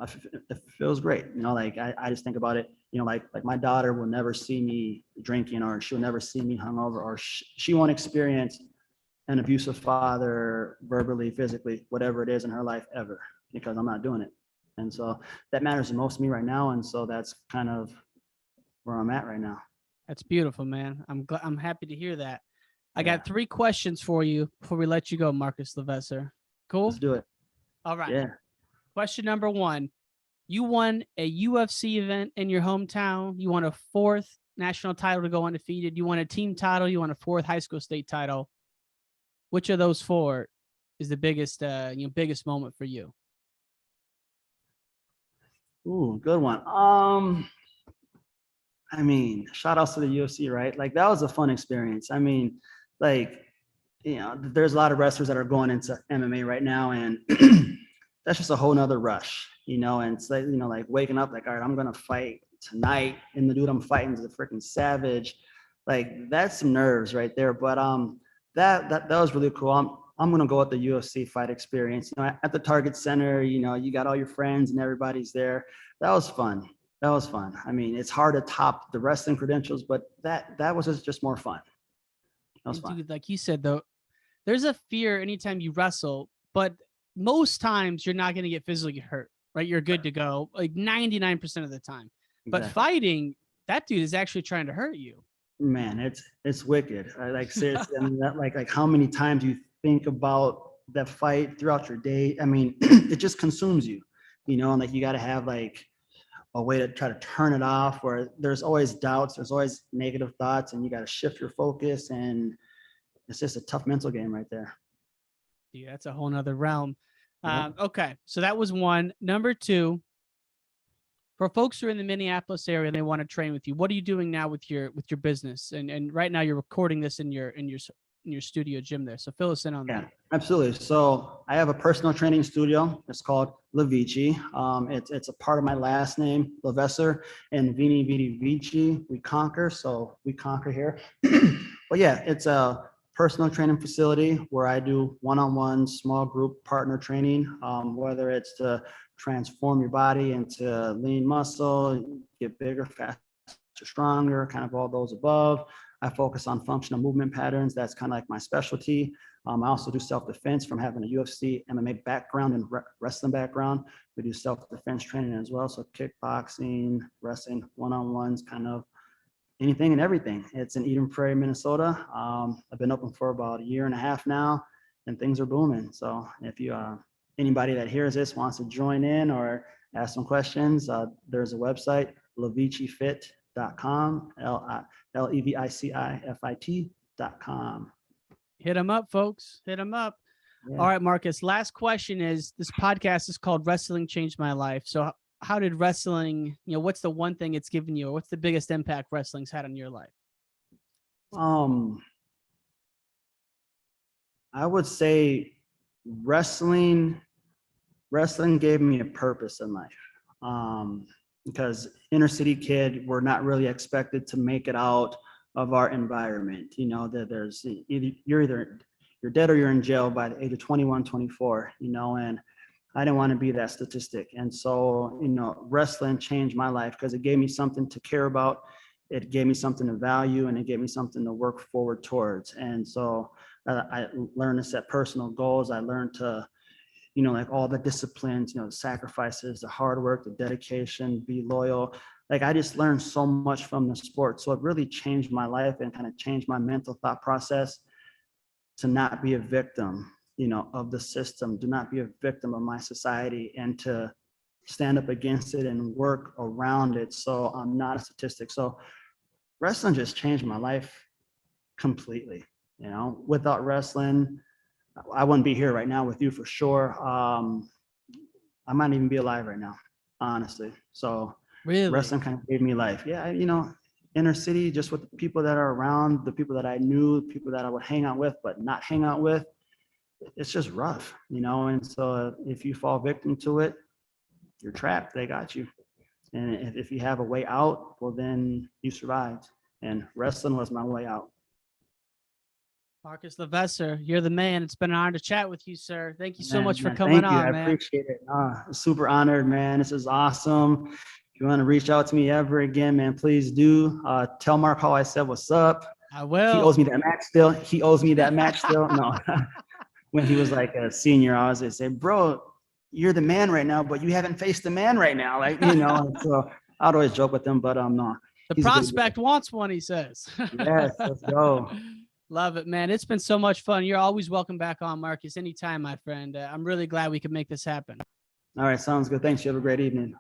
It feels great. Like I just think about it, like my daughter will never see me drinking, or she'll never see me hungover, or she won't experience an abusive father, verbally, physically, whatever it is in her life ever, because I'm not doing it. And so that matters the most to me right now. And so that's kind of where I'm at right now.
That's beautiful, man. I'm happy to hear that. I
Yeah.
got 3 questions for you before we let you go, Marcus LeVesseur. Cool?
Let's do it.
All right.
Yeah.
Question number 1. You won a UFC event in your hometown. You won a 4th national title to go undefeated. You won a team title. You won a 4th high school state title. Which of those 4 is the biggest, biggest moment for you?
Ooh, good one. I mean, shout outs to the UFC, right? Like that was a fun experience. I mean, like, there's a lot of wrestlers that are going into MMA right now, and that's just a whole nother rush, and it's like, like waking up like, all right, I'm going to fight tonight. And the dude I'm fighting is a freaking savage. Like that's some nerves right there. But, that was really cool. I'm going to go with the UFC fight experience, at the Target Center, you got all your friends and everybody's there. That was fun. I mean, it's hard to top the wrestling credentials, but that was just more fun. That was fun.
Dude, like you said, though, there's a fear anytime you wrestle, but most times you're not going to get physically hurt, right? You're good to go, like 99% of the time. But fighting, that dude is actually trying to hurt you.
Man, it's wicked. Like seriously, I mean, that like how many times you think about that fight throughout your day. I mean, it just consumes you, and like you got to have like a way to try to turn it off, where there's always doubts, there's always negative thoughts, and you got to shift your focus, and it's just a tough mental game right there.
Yeah, that's a whole nother realm.
Yeah.
Okay, so that was 1. Number 2, for folks who are in the Minneapolis area and they want to train with you, what are you doing now with your business? And right now you're recording this in your studio gym there. So fill us in on that.
Yeah, absolutely. So I have a personal training studio. It's called LeVesseur. It's a part of my last name, LeVesseur, and Vini Vidi Vici, we conquer. So we conquer here. But yeah, it's a personal training facility where I do one-on-one small group partner training, whether it's to transform your body into lean muscle, get bigger, faster, stronger, kind of all those above. I focus on functional movement patterns. That's kind of like my specialty. I also do self-defense from having a UFC, MMA background and wrestling background. We do self-defense training as well. So kickboxing, wrestling, one-on-ones, kind of anything and everything. It's in Eden Prairie, Minnesota. I've been open for about 1.5 years now, and things are booming. So if you, anybody that hears this wants to join in or ask some questions, there's a website, levicifit.com, LEVICIFIT.com.
Hit them up, folks. Hit them up. Yeah. All right, Marcus. Last question is, this podcast is called Wrestling Changed My Life. So how did wrestling, what's the one thing it's given you, or what's the biggest impact wrestling's had on your life?
I would say wrestling gave me a purpose in life. Because inner city kid, we're not really expected to make it out of our environment. You know, that there's you're dead or you're in jail by the age of 21, 24, you know, and I didn't want to be that statistic. And so, you know, wrestling changed my life because it gave me something to care about. It gave me something to value, and it gave me something to work forward towards. And so I learned to set personal goals. I learned to, you know, like all the disciplines, you know, the sacrifices, the hard work, the dedication, be loyal. Like I just learned so much from the sport. So it really changed my life and kind of changed my mental thought process to not be a victim, you know, of the system, to not be a victim of my society, and to stand up against it and work around it. So I'm not a statistic. So wrestling just changed my life completely. You know, without wrestling, I wouldn't be here right now with you for sure. I might even be alive right now, honestly. So
Really?
wrestling kind of gave me life. Yeah, you know, inner city, just with the people that are around, the people that I knew, people that I would hang out with, but not hang out with. It's just rough, you know. And so if you fall victim to it, you're trapped. They got you. And if you have a way out, well, then you survived. And wrestling was my way out.
Marcus LeVesseur, you're the man. It's been an honor to chat with you, sir. Thank you so much for
Man,
coming
thank you.
on,
I
man.
appreciate it. Super honored, man. This is awesome. If you want to reach out to me ever again, man, please do. Tell Mark how I said what's up.
I will.
He owes me that match still. He owes me that match still. No. When he was like a senior, I was gonna say, bro, you're the man right now, but you haven't faced the man right now. Like, you know, and so I'd always joke with him, but no.
The prospect wants one, he says.
Yes, let's go.
Love it, man. It's been so much fun. You're always welcome back on, Marcus, anytime, my friend. I'm really glad we could make this happen.
All right, sounds good. Thanks. You have a great evening.